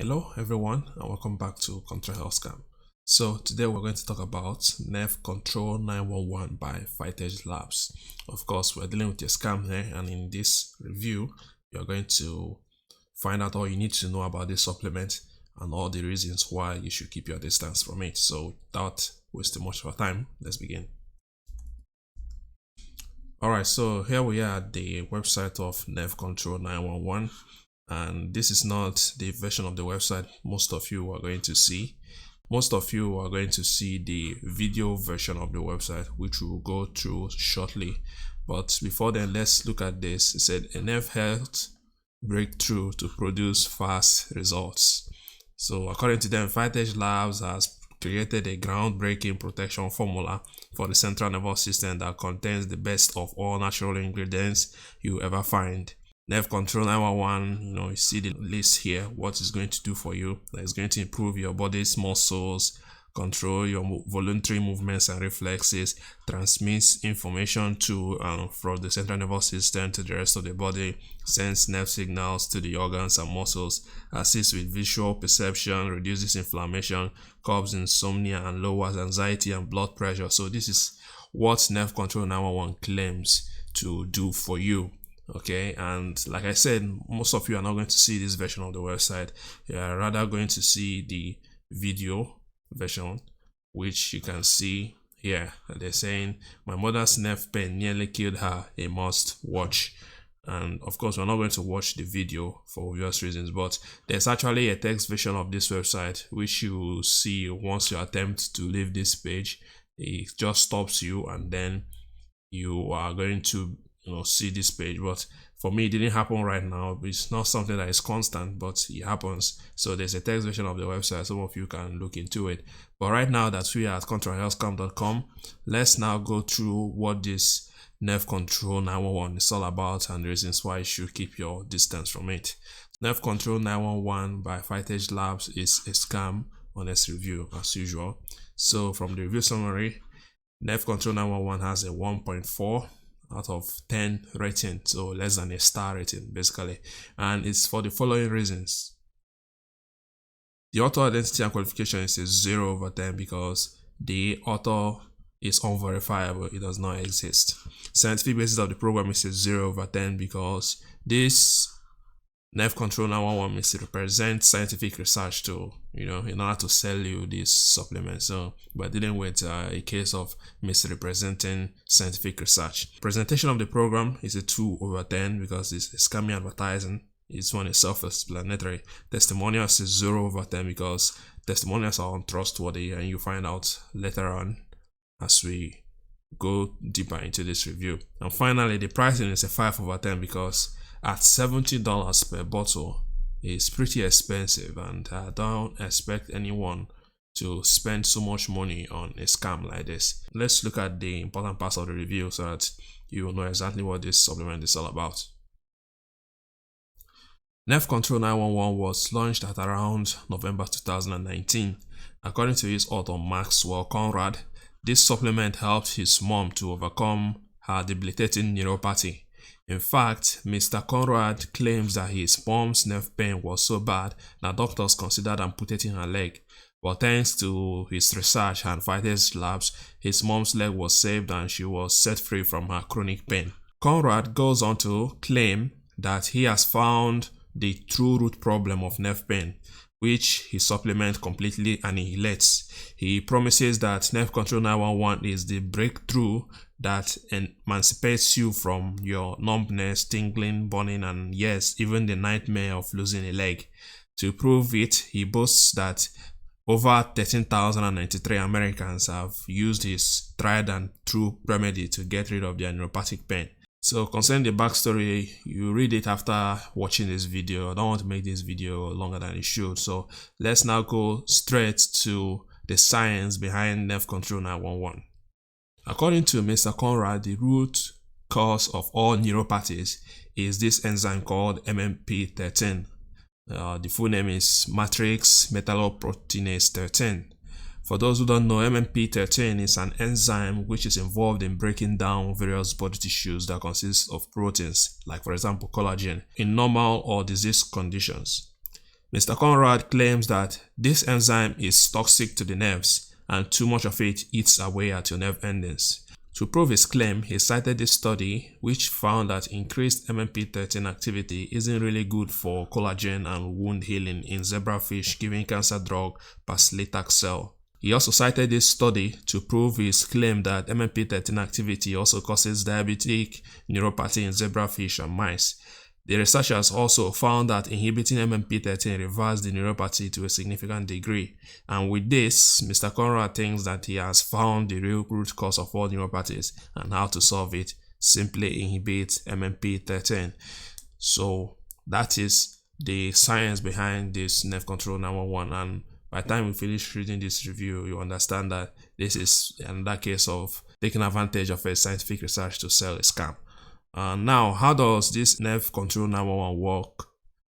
Hello everyone and welcome back to Control Health Scam. So today we're going to talk about Nerve Control 911 by Phytage Labs. Of course, we're dealing with a scam here, and in this review you're going to find out all you need to know about this supplement and all the reasons why you should keep your distance from it. So without wasting much of our time, let's begin. Alright, so here we are at the website of Nerve Control 911. And this is not the version of the website most of you are going to see. Most of you are going to see the video version of the website, which we'll go through shortly. But before then, let's look at this. It said a nerve health breakthrough to produce fast results. So according to them, Phytage Labs has created a groundbreaking protection formula for the central nervous system that contains the best of all natural ingredients you ever find. Nerve Control 911, you see the list here, what it's going to do for you. It's going to improve your body's muscles, control your voluntary movements and reflexes, transmits information from the central nervous system to the rest of the body, sends nerve signals to the organs and muscles, assists with visual perception, reduces inflammation, curbs insomnia, and lowers anxiety and blood pressure. So this is what Nerve Control 911 claims to do for you. Okay, and like I said, most of you are not going to see this version of the website. You are rather going to see the video version, which you can see here. They're saying, my mother's nerve pain nearly killed her, a must watch. And of course, we're not going to watch the video for obvious reasons, but there's actually a text version of this website, which you will see once you attempt to leave this page. It just stops you, and then you are going to see this page. But for me, it didn't happen right now. It's not something that is constant, but it happens. So there's a text version of the website. Some of you can look into it. But right now that we are at controlhealthscam.com, let's now go through what this Nerve Control 911 is all about and the reasons why you should keep your distance from it. Nerve Control 911 by Phytage Labs is a scam, honest review as usual. So from the review summary, Nerve Control 911 has a 1.4 out of 10 rating, so less than a star rating basically, and it's for the following reasons. The author identity and qualification is a 0/10 because the author is unverifiable, it does not exist. Scientific basis of the program is a 0/10 because this Nerve Control 911 misrepresents scientific research to, in order to sell you this supplement. So we're dealing with a case of misrepresenting scientific research. Presentation of the program is a 2/10 because it's scammy advertising. This one is self-explanatory. Testimonials is 0/10 because testimonials are untrustworthy, and you find out later on as we go deeper into this review. And finally, the pricing is a 5/10 because at $70 per bottle is pretty expensive, and I don't expect anyone to spend so much money on a scam like this. Let's look at the important parts of the review so that you will know exactly what this supplement is all about. Nerve Control 911 was launched at around November 2019. According to his author Maxwell Conrad, this supplement helped his mom to overcome her debilitating neuropathy. In fact, Mr. Conrad claims that his mom's nerve pain was so bad that doctors considered amputating her leg. But thanks to his research and Phytage Labs, his mom's leg was saved and she was set free from her chronic pain. Conrad goes on to claim that he has found the true root problem of nerve pain, which his supplement completely annihilates. He promises that Nerve Control 911 is the breakthrough that emancipates you from your numbness, tingling, burning, and yes, even the nightmare of losing a leg. To prove it, he boasts that over 13,093 Americans have used his tried and true remedy to get rid of their neuropathic pain. So concerning the backstory, you read it after watching this video. I don't want to make this video longer than it should. So let's now go straight to the science behind Nerve Control 911. According to Mr. Conrad, the root cause of all neuropathies is this enzyme called MMP13. The full name is matrix metalloproteinase 13. For those who don't know, MMP13 is an enzyme which is involved in breaking down various body tissues that consist of proteins, like for example collagen, in normal or disease conditions. Mr. Conrad claims that this enzyme is toxic to the nerves and too much of it eats away at your nerve endings. To prove his claim, he cited this study which found that increased MMP13 activity isn't really good for collagen and wound healing in zebrafish giving cancer drug paclitaxel. He also cited this study to prove his claim that MMP13 activity also causes diabetic neuropathy in zebrafish and mice. The researchers also found that inhibiting MMP13 reversed the neuropathy to a significant degree. And with this, Mr. Conrad thinks that he has found the real root cause of all neuropathies and how to solve it. Simply inhibit MMP13. So that is the science behind this Nerve Control 911. And by the time we finish reading this review, you understand that this is another case of taking advantage of a scientific research to sell a scam. Now, how does this Nerve Control 911 work?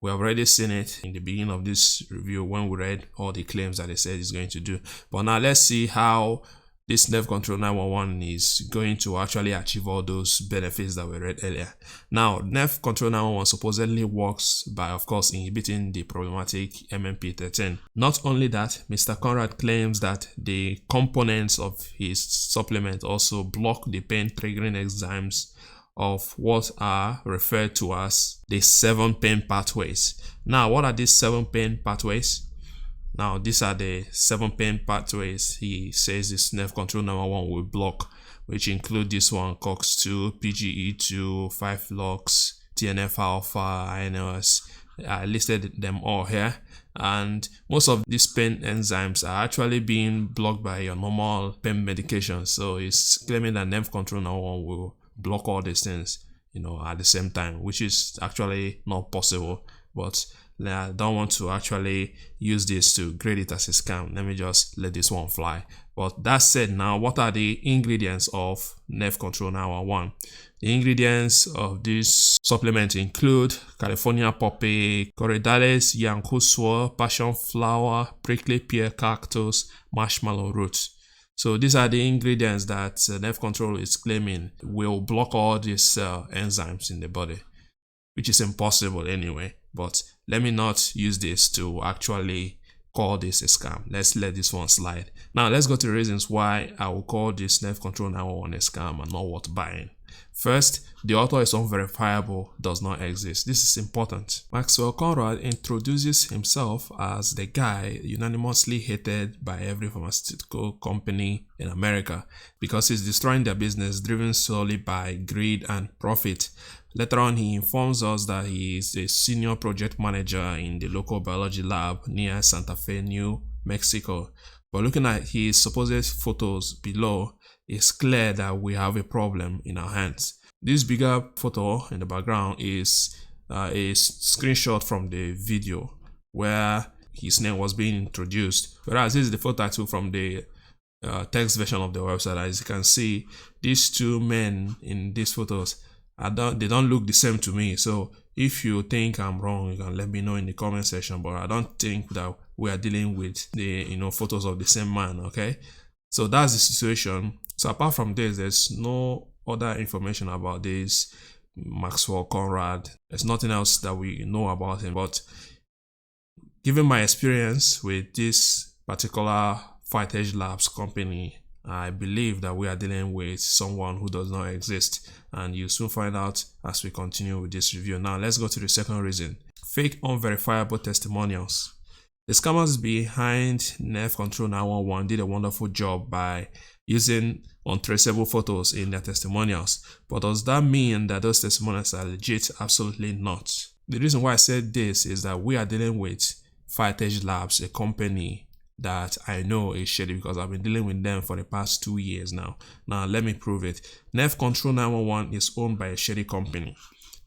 We have already seen it in the beginning of this review when we read all the claims that they said it's going to do. But now let's see how this Nerve Control 911 is going to actually achieve all those benefits that we read earlier. Now, Nerve Control 911 supposedly works by, of course, inhibiting the problematic MMP13. Not only that, Mr. Conrad claims that the components of his supplement also block the pain triggering enzymes of what are referred to as the 7 pain pathways. Now, what are these 7 pain pathways? Now, these are the 7 pain pathways he says this Nerve Control 911 will block, which include this one, COX-2, PGE2, 5-LOX, TNF-alpha, INLS. I listed them all here. And most of these pain enzymes are actually being blocked by your normal pain medication. So he's claiming that Nerve Control 911 will block all these things, at the same time, which is actually not possible. But I don't want to actually use this to grade it as a scam. Let me just let this one fly. But that said, now what are the ingredients of Nerve Control 911? The ingredients of this supplement include California poppy, Corydalis yankuswa, passion flower, prickly pear cactus, marshmallow roots. So these are the ingredients that Nerve Control is claiming will block all these enzymes in the body, which is impossible anyway. But let me not use this to actually call this a scam. Let's let this one slide. Now let's go to the reasons why I will call this Nerve Control 911 a scam and not worth buying. First, the author is unverifiable, does not exist. This is important. Maxwell Conrad introduces himself as the guy unanimously hated by every pharmaceutical company in America because he's destroying their business driven solely by greed and profit. Later on, he informs us that he is a senior project manager in the local biology lab near Santa Fe, New Mexico. But looking at his supposed photos below, it's clear that we have a problem in our hands. This bigger photo in the background is a screenshot from the video where his name was being introduced, whereas this is the photo I took from the text version of the website. As you can see, these two men in these photos, they don't look the same to me. So if you think I'm wrong, you can let me know in the comment section, but I don't think that we are dealing with the photos of the same man. Okay, so that's the situation. So apart from this, there's no other information about this Maxwell Conrad. There's nothing else that we know about him. But given my experience with this particular Phytage Labs company, I believe that we are dealing with someone who does not exist, and you'll soon find out as we continue with this review. Now let's go to the second reason: fake unverifiable testimonials. The scammers behind Nerve Control 911 did a wonderful job by using untraceable photos in their testimonials. But does that mean that those testimonials are legit? Absolutely not. The reason why I said this is that we are dealing with Phytage Labs, a company that I know is shady because I've been dealing with them for the past 2 years now. Now let me prove it. Nerve Control 911 is owned by a shady company.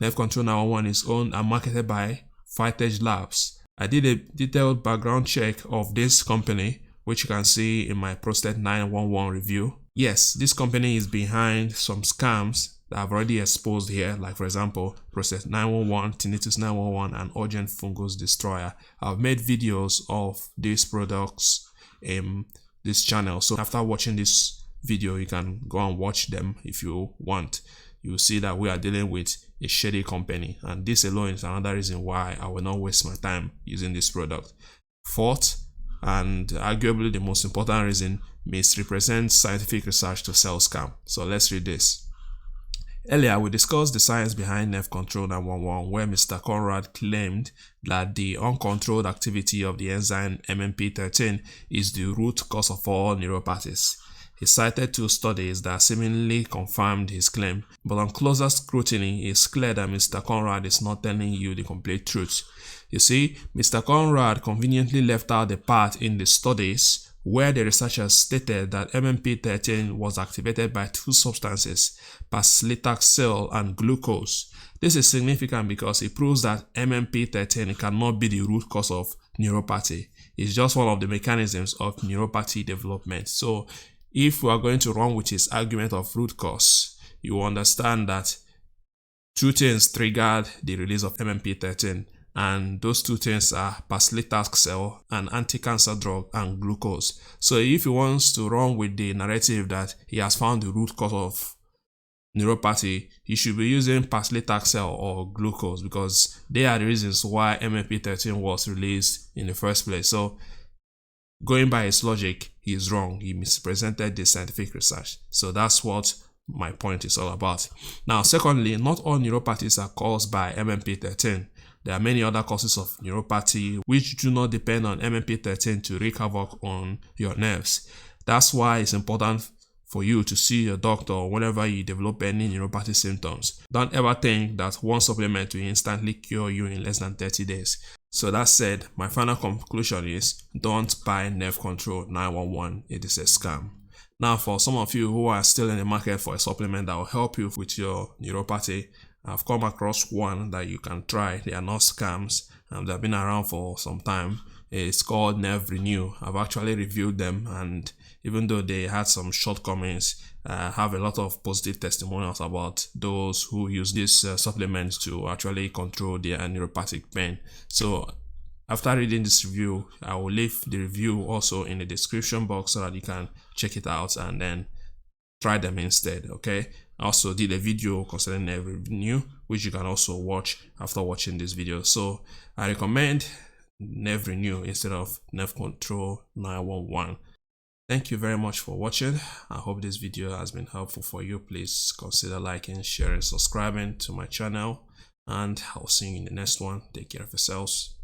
Nerve Control 911 is owned and marketed by Phytage Labs. I did a detailed background check of this company, which you can see in my Prostate 911 review. Yes, this company is behind some scams that I've already exposed here, like for example, Prostate 911, Tinnitus 911, and Urgent Fungus Destroyer. I've made videos of these products in this channel. So after watching this video, you can go and watch them if you want. You'll see that we are dealing with a shady company, and this alone is another reason why I will not waste my time using this product. Fourth, and arguably the most important reason, misrepresents scientific research to sell scam. So let's read this. Earlier, we discussed the science behind nerve control 911, where Mr. Conrad claimed that the uncontrolled activity of the enzyme MMP13 is the root cause of all neuropathies. He cited 2 studies that seemingly confirmed his claim, but on closer scrutiny, it's clear that Mr. Conrad is not telling you the complete truth. You see, Mr. Conrad conveniently left out the part in the studies where the researchers stated that MMP13 was activated by 2 substances, paclitaxel and glucose. This is significant because it proves that MMP13 cannot be the root cause of neuropathy. It's just one of the mechanisms of neuropathy development. So if we are going to run with his argument of root cause, you understand that 2 things triggered the release of MMP13. And those 2 things are paclitaxel, an anti-cancer drug, and glucose. So if he wants to run with the narrative that he has found the root cause of neuropathy, he should be using paclitaxel or glucose, because they are the reasons why MMP13 was released in the first place. So going by his logic, he is wrong. He misrepresented the scientific research. So that's what my point is all about. Now, secondly, not all neuropathies are caused by MMP13. There are many other causes of neuropathy which do not depend on MMP13 to wreak havoc on your nerves. That's why it's important for you to see your doctor whenever you develop any neuropathy symptoms. Don't ever think that one supplement will instantly cure you in less than 30 days. So that said, my final conclusion is don't buy nerve control 911. It is a scam. Now, for some of you who are still in the market for a supplement that will help you with your neuropathy, I've come across one that you can try. They are not scams, and they've been around for some time. It's called Nerve Renew. I've actually reviewed them, and even though they had some shortcomings, I have a lot of positive testimonials about those who use this supplement to actually control their neuropathic pain. So after reading this review, I will leave the review also in the description box so that you can check it out and then try them instead. Okay, I also did a video concerning Nerve Renew, which you can also watch after watching this video. So I recommend Nerve Renew instead of Nerve Control 911. Thank you very much for watching. I hope this video has been helpful for you. Please consider liking, sharing, subscribing to my channel, and I'll see you in the next one. Take care of yourselves.